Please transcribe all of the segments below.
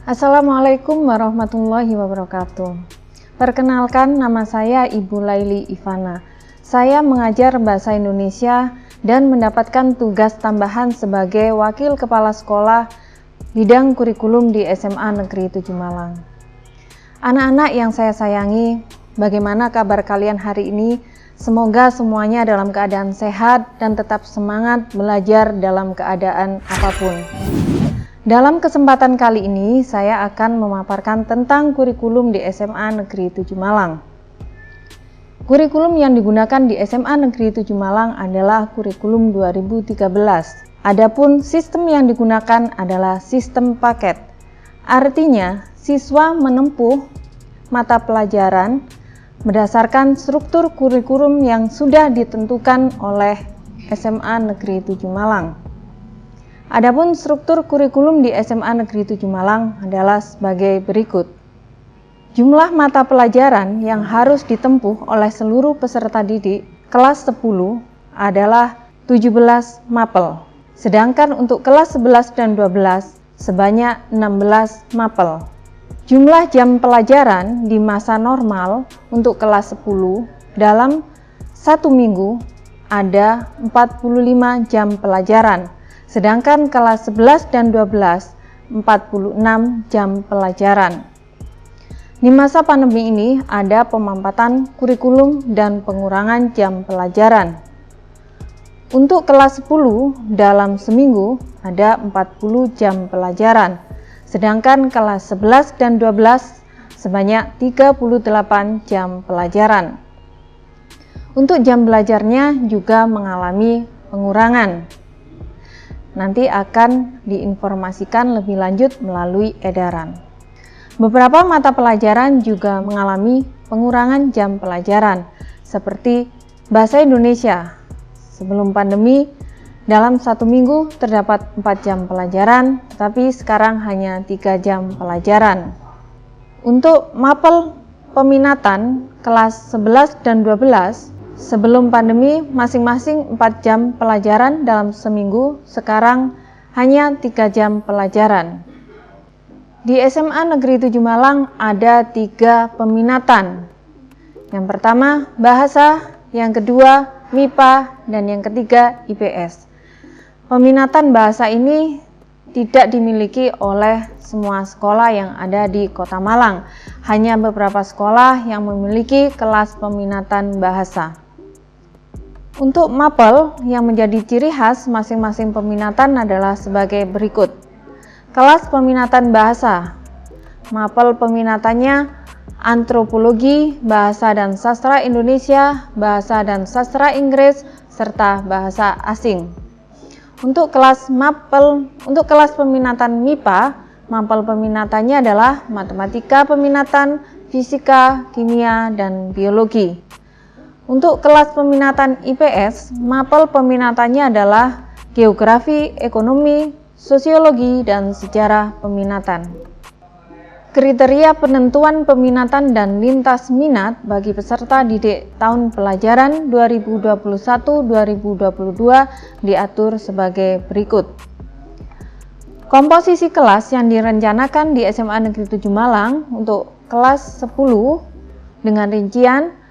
Assalamualaikum warahmatullahi wabarakatuh. Perkenalkan, nama saya Ibu Laili Ivana. Saya mengajar Bahasa Indonesia dan mendapatkan tugas tambahan sebagai Wakil Kepala Sekolah Bidang Kurikulum di SMA Negeri 7 Malang. Anak-anak yang saya sayangi, bagaimana kabar kalian hari ini? Semoga semuanya dalam keadaan sehat dan tetap semangat belajar dalam keadaan apapun. Dalam kesempatan kali ini, saya akan memaparkan tentang kurikulum di SMA Negeri 7 Malang. Kurikulum yang digunakan di SMA Negeri 7 Malang adalah kurikulum 2013. Adapun sistem yang digunakan adalah sistem paket. Artinya, siswa menempuh mata pelajaran berdasarkan struktur kurikulum yang sudah ditentukan oleh SMA Negeri 7 Malang. Adapun struktur kurikulum di SMA Negeri 7 Malang adalah sebagai berikut. Jumlah mata pelajaran yang harus ditempuh oleh seluruh peserta didik kelas 10 adalah 17 mapel. Sedangkan untuk kelas 11 dan 12 sebanyak 16 mapel. Jumlah jam pelajaran di masa normal untuk kelas 10 dalam satu minggu ada 45 jam pelajaran. Sedangkan kelas 11 dan 12, 46 jam pelajaran. Di masa pandemi ini ada pemampatan kurikulum dan pengurangan jam pelajaran. Untuk kelas 10 dalam seminggu ada 40 jam pelajaran. Sedangkan kelas 11 dan 12 sebanyak 38 jam pelajaran. Untuk jam belajarnya juga mengalami pengurangan. Nanti akan diinformasikan lebih lanjut melalui edaran. Beberapa mata pelajaran juga mengalami pengurangan jam pelajaran, seperti Bahasa Indonesia. Sebelum pandemi, dalam satu minggu terdapat 4 jam pelajaran, tetapi sekarang hanya 3 jam pelajaran. Untuk mapel peminatan kelas 11 dan 12, sebelum pandemi masing-masing 4 jam pelajaran dalam seminggu, sekarang hanya 3 jam pelajaran. Di SMA Negeri 7 Malang ada 3 peminatan. Yang pertama bahasa, yang kedua MIPA, dan yang ketiga IPS. Peminatan bahasa ini tidak dimiliki oleh semua sekolah yang ada di Kota Malang. Hanya beberapa sekolah yang memiliki kelas peminatan bahasa. Untuk mapel yang menjadi ciri khas masing-masing peminatan adalah sebagai berikut. Kelas peminatan bahasa. Mapel peminatannya Antropologi, Bahasa dan Sastra Indonesia, Bahasa dan Sastra Inggris, serta Bahasa Asing. Untuk kelas peminatan MIPA, mapel peminatannya adalah Matematika peminatan, Fisika, Kimia, dan Biologi. Untuk kelas peminatan IPS, mapel peminatannya adalah Geografi, Ekonomi, Sosiologi, dan Sejarah peminatan. Kriteria penentuan peminatan dan lintas minat bagi peserta didik tahun pelajaran 2021-2022 diatur sebagai berikut. Komposisi kelas yang direncanakan di SMA Negeri 7 Malang untuk kelas 10 dengan rincian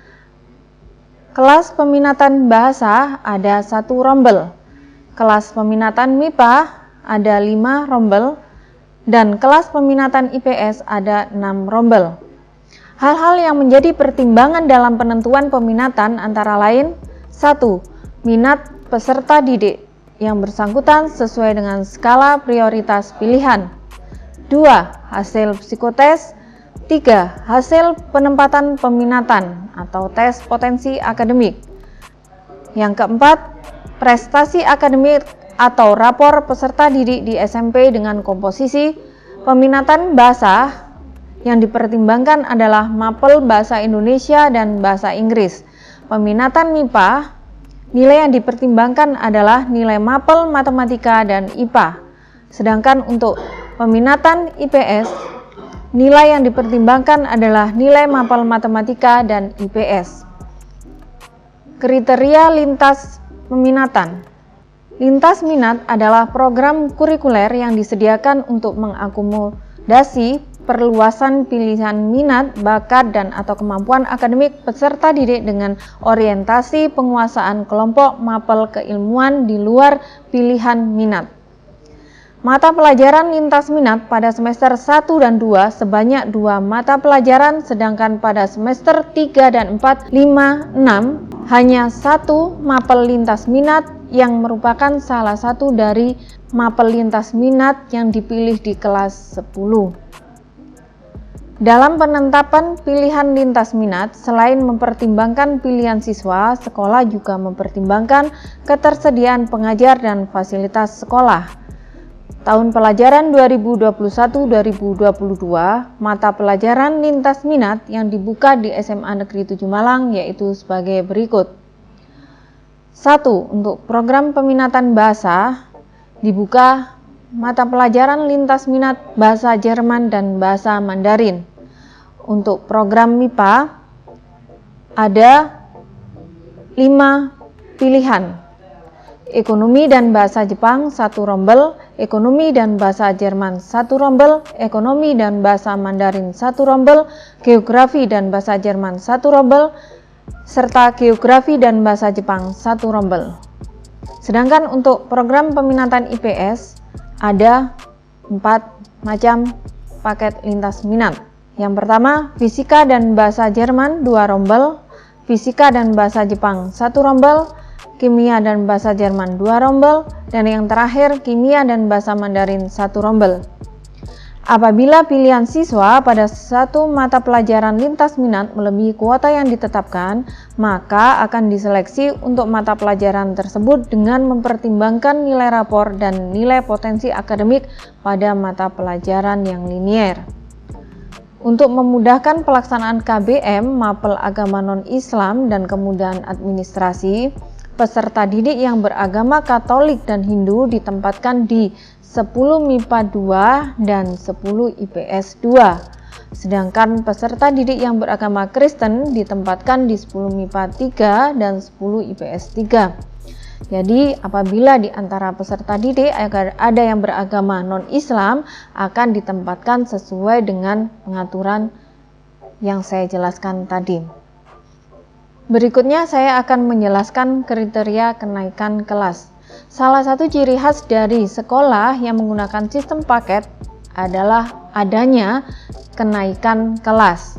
kelas peminatan bahasa ada 1 rombel, kelas peminatan MIPA ada 5 rombel, dan kelas peminatan IPS ada 6 rombel. Hal-hal yang menjadi pertimbangan dalam penentuan peminatan antara lain 1. Minat peserta didik yang bersangkutan sesuai dengan skala prioritas pilihan. 2. Hasil psikotes. 3. Hasil penempatan peminatan atau tes potensi akademik. Yang keempat, prestasi akademik atau rapor peserta didik di SMP dengan komposisi peminatan bahasa yang dipertimbangkan adalah mapel Bahasa Indonesia dan Bahasa Inggris. Peminatan MIPA, nilai yang dipertimbangkan adalah nilai mapel Matematika dan IPA. Sedangkan untuk peminatan IPS, nilai yang dipertimbangkan adalah nilai mapel Matematika dan IPS. Kriteria lintas peminatan. Lintas minat adalah program kurikuler yang disediakan untuk mengakomodir dasi, perluasan pilihan minat, bakat, dan atau kemampuan akademik peserta didik dengan orientasi penguasaan kelompok mapel keilmuan di luar pilihan minat. Mata pelajaran lintas minat pada semester 1 dan 2 sebanyak 2 mata pelajaran, sedangkan pada semester 3 dan 4, 5, 6 hanya 1 mapel lintas minat yang merupakan salah satu dari mapel lintas minat yang dipilih di kelas 10. Dalam penetapan pilihan lintas minat, selain mempertimbangkan pilihan siswa, sekolah juga mempertimbangkan ketersediaan pengajar dan fasilitas sekolah. Tahun pelajaran 2021-2022, mata pelajaran lintas minat yang dibuka di SMA Negeri 7 Malang yaitu sebagai berikut. 1. Untuk program peminatan bahasa, dibuka mata pelajaran lintas minat bahasa Jerman dan bahasa Mandarin. Untuk program MIPA ada 5 pilihan. Ekonomi dan bahasa Jepang 1 rombel, ekonomi dan bahasa Jerman 1 rombel, ekonomi dan bahasa Mandarin 1 rombel, geografi dan bahasa Jerman 1 rombel, serta geografi dan bahasa Jepang 1 rombel. Sedangkan untuk program peminatan IPS ada 4 macam paket lintas minat. Yang pertama, fisika dan bahasa Jerman 2 rombel, fisika dan bahasa Jepang 1 rombel, kimia dan bahasa Jerman 2 rombel, dan yang terakhir kimia dan bahasa Mandarin 1 rombel. Apabila pilihan siswa pada satu mata pelajaran lintas minat melebihi kuota yang ditetapkan, maka akan diseleksi untuk mata pelajaran tersebut dengan mempertimbangkan nilai rapor dan nilai potensi akademik pada mata pelajaran yang linier. Untuk memudahkan pelaksanaan KBM, mapel agama non-Islam dan kemudahan administrasi, peserta didik yang beragama Katolik dan Hindu ditempatkan di 10 MIPA 2 dan 10 IPS 2. Sedangkan peserta didik yang beragama Kristen ditempatkan di 10 MIPA 3 dan 10 IPS 3. Jadi apabila di antara peserta didik ada yang beragama non-Islam, akan ditempatkan sesuai dengan pengaturan yang saya jelaskan tadi. Berikutnya saya akan menjelaskan kriteria kenaikan kelas. Salah satu ciri khas dari sekolah yang menggunakan sistem paket adalah adanya kenaikan kelas.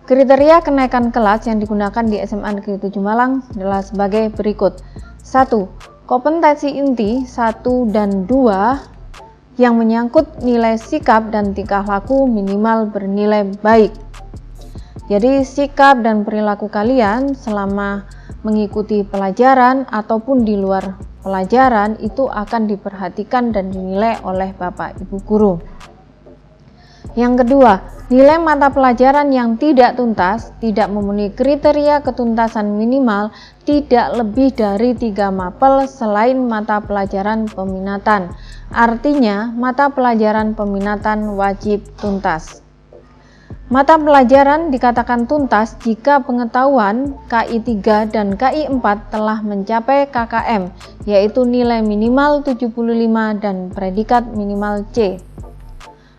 Kriteria kenaikan kelas yang digunakan di SMA Negeri 7 Malang adalah sebagai berikut. 1. Kompetensi inti 1 dan 2 yang menyangkut nilai sikap dan tingkah laku minimal bernilai baik. Jadi sikap dan perilaku kalian selama mengikuti pelajaran ataupun di luar pelajaran itu akan diperhatikan dan dinilai oleh Bapak Ibu guru. Yang kedua, nilai mata pelajaran yang tidak tuntas tidak memenuhi kriteria ketuntasan minimal tidak lebih dari 3 mapel selain mata pelajaran peminatan. Artinya, mata pelajaran peminatan wajib tuntas. Mata pelajaran dikatakan tuntas jika pengetahuan KI 3 dan KI 4 telah mencapai KKM, yaitu nilai minimal 75 dan predikat minimal C.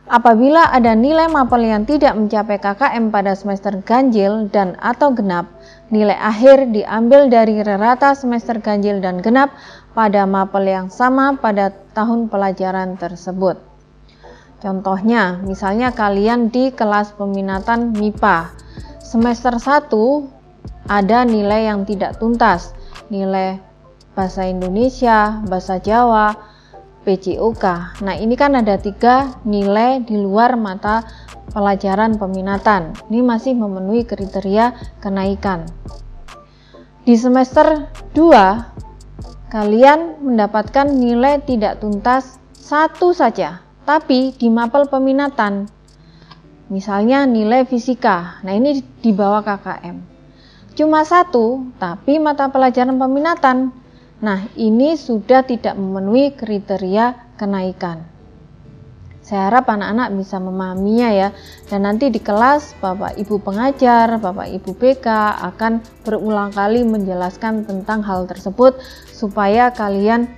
Apabila ada nilai mapel yang tidak mencapai KKM pada semester ganjil dan atau genap, nilai akhir diambil dari rata semester ganjil dan genap pada mapel yang sama pada tahun pelajaran tersebut. Contohnya, misalnya kalian di kelas peminatan MIPA, semester 1 ada nilai yang tidak tuntas, nilai bahasa Indonesia, bahasa Jawa, PJOK. Nah ini kan ada 3 nilai di luar mata pelajaran peminatan, ini masih memenuhi kriteria kenaikan. Di semester 2, kalian mendapatkan nilai tidak tuntas 1 saja. Tapi di mapel peminatan, misalnya nilai fisika, nah ini di bawah KKM. Cuma 1, tapi mata pelajaran peminatan. Nah ini sudah tidak memenuhi kriteria kenaikan. Saya harap anak-anak bisa memahaminya ya. Dan nanti di kelas Bapak Ibu pengajar, Bapak Ibu BK akan berulang kali menjelaskan tentang hal tersebut supaya kalian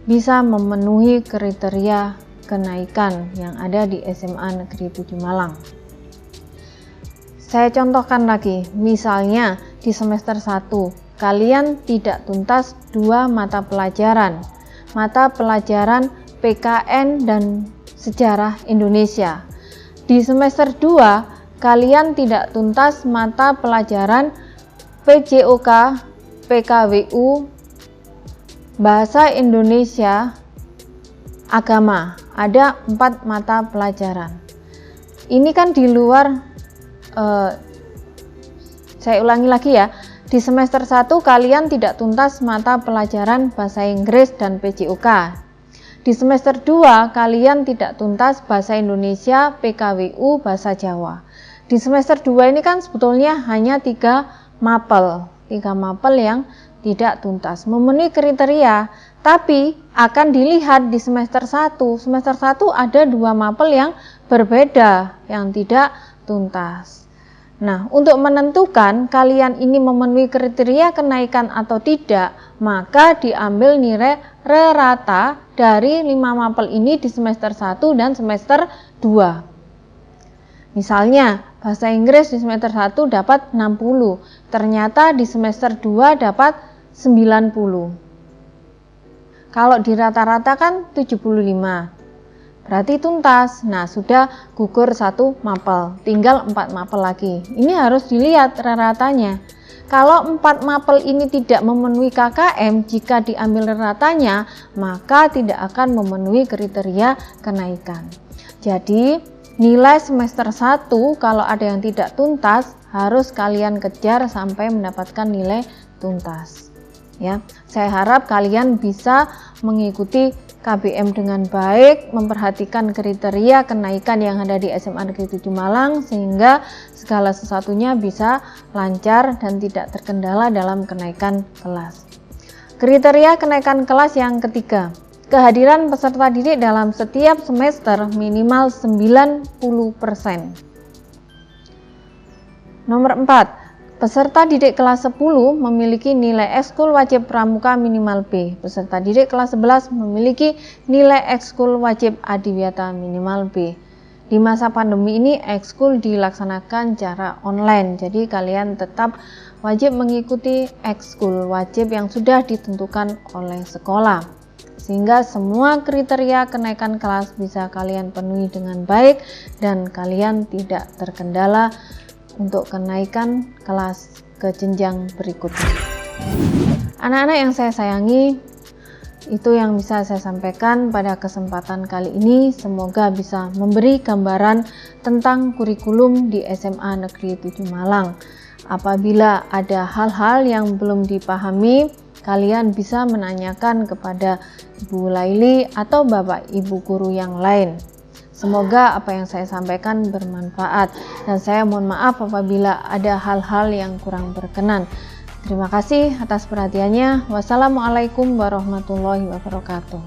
bisa memenuhi kriteria kenaikan yang ada di SMA Negeri 7 Malang. Saya contohkan lagi, misalnya di semester 1 kalian tidak tuntas 2 mata pelajaran PKN dan Sejarah Indonesia. Di semester 2 kalian tidak tuntas mata pelajaran PJOK, PKWU, Bahasa Indonesia, Agama. Ada 4 mata pelajaran. Ini kan di luar, saya ulangi lagi ya, di semester 1 kalian tidak tuntas mata pelajaran Bahasa Inggris dan PJOK. Di semester 2 kalian tidak tuntas Bahasa Indonesia, PKWU, Bahasa Jawa. Di semester 2 ini kan sebetulnya hanya 3 mapel yang tidak tuntas, memenuhi kriteria, tapi akan dilihat di semester 1. Semester 1 ada 2 mapel yang berbeda, yang tidak tuntas. Nah, untuk menentukan kalian ini memenuhi kriteria kenaikan atau tidak, maka diambil nilai rata dari 5 mapel ini di semester 1 dan semester 2. Misalnya, Bahasa Inggris di semester 1 dapat 60, ternyata di semester 2 dapat 90. Kalau di rata-rata kan 75. Berarti tuntas. Nah, sudah gugur 1 mapel, tinggal 4 mapel lagi. Ini harus dilihat rata-ratanya. Kalau 4 mapel ini tidak memenuhi KKM, jika diambil ratanya, maka tidak akan memenuhi kriteria kenaikan. Jadi, nilai semester 1 kalau ada yang tidak tuntas, harus kalian kejar sampai mendapatkan nilai tuntas. Ya, saya harap kalian bisa mengikuti KBM dengan baik, memperhatikan kriteria kenaikan yang ada di SMA Negeri 7 Malang, sehingga segala sesuatunya bisa lancar dan tidak terkendala dalam kenaikan kelas. Kriteria kenaikan kelas yang ketiga, kehadiran peserta didik dalam setiap semester minimal 90%. Nomor 4, peserta didik kelas 10 memiliki nilai ekskul wajib pramuka minimal B. Peserta didik kelas 11 memiliki nilai ekskul wajib adiwiyata minimal B. Di masa pandemi ini ekskul dilaksanakan secara online, jadi kalian tetap wajib mengikuti ekskul wajib yang sudah ditentukan oleh sekolah, sehingga semua kriteria kenaikan kelas bisa kalian penuhi dengan baik dan kalian tidak terkendala untuk kenaikan kelas ke jenjang berikutnya. Anak-anak yang saya sayangi, itu yang bisa saya sampaikan pada kesempatan kali ini. Semoga bisa memberi gambaran tentang kurikulum di SMA Negeri 7 Malang. Apabila ada hal-hal yang belum dipahami, kalian bisa menanyakan kepada Ibu Laili atau Bapak Ibu guru yang lain. Semoga apa yang saya sampaikan bermanfaat, dan saya mohon maaf apabila ada hal-hal yang kurang berkenan. Terima kasih atas perhatiannya. Wassalamualaikum warahmatullahi wabarakatuh.